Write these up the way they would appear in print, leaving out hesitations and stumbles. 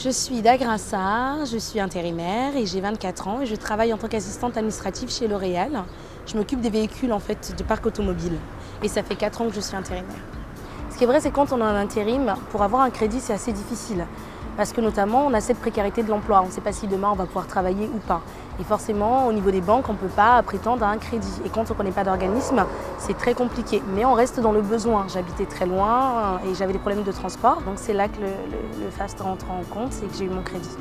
Je suis d'Agrassa, je suis intérimaire et j'ai 24 ans et je travaille en tant qu'assistante administrative chez L'Oréal. Je m'occupe des véhicules en fait du parc automobile et ça fait 4 ans que je suis intérimaire. Ce qui est vrai, c'est quand on est en intérim, pour avoir un crédit, c'est assez difficile. Parce que notamment, on a cette précarité de l'emploi. On ne sait pas si demain on va pouvoir travailler ou pas. Et forcément, au niveau des banques, on ne peut pas prétendre à un crédit. Et quand on ne connaît pas d'organisme, c'est très compliqué. Mais on reste dans le besoin. J'habitais très loin et j'avais des problèmes de transport. Donc c'est là que le FAST rentre en compte, c'est que j'ai eu mon crédit.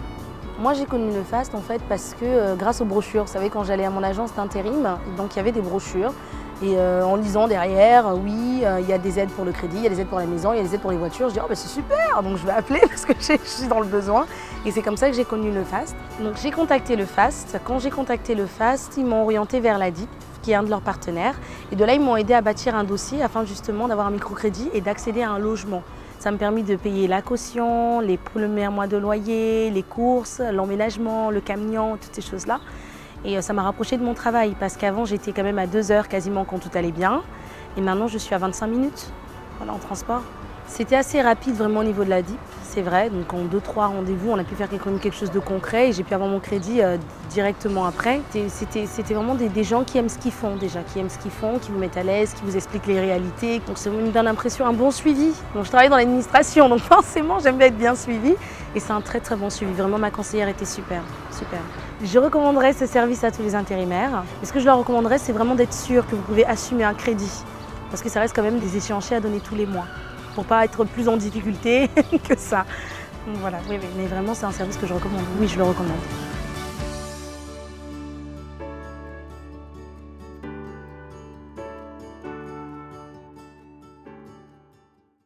Moi, j'ai connu le FAST en fait parce que grâce aux brochures, vous savez, quand j'allais à mon agence d'intérim, donc il y avait des brochures. Et en lisant derrière, oui, il y a des aides pour le crédit, il y a des aides pour la maison, il y a des aides pour les voitures. Je dis, oh bah c'est super, donc je vais appeler parce que je suis dans le besoin. Et c'est comme ça que j'ai connu le FAST. Donc j'ai contacté le FAST. Quand j'ai contacté le FAST, ils m'ont orienté vers l'ADIP, qui est un de leurs partenaires. Et de là, ils m'ont aidé à bâtir un dossier afin justement d'avoir un microcrédit et d'accéder à un logement. Ça m'a permis de payer la caution, les premiers mois de loyer, les courses, l'emménagement, le camion, toutes ces choses-là. Et ça m'a rapproché de mon travail parce qu'avant j'étais quand même à 2 heures quasiment quand tout allait bien. Et maintenant je suis à 25 minutes voilà, en transport. C'était assez rapide vraiment au niveau de la DIP, c'est vrai. Donc en 2-3 rendez-vous, on a pu faire quelque chose de concret et j'ai pu avoir mon crédit directement après. C'était vraiment des gens qui aiment ce qu'ils font déjà, qui aiment ce qu'ils font, qui vous mettent à l'aise, qui vous expliquent les réalités. Donc ça me donne l'impression, un bon suivi. Donc je travaille dans l'administration, donc forcément j'aime bien être bien suivie. Et c'est un très très bon suivi. Vraiment ma conseillère était super, super. Je recommanderais ce service à tous les intérimaires. Et ce que je leur recommanderais, c'est vraiment d'être sûr que vous pouvez assumer un crédit. Parce que ça reste quand même des échéanciers à donner tous les mois. Pour ne pas être plus en difficulté que ça. Donc voilà, oui, mais vraiment c'est un service que je recommande. Oui, je le recommande.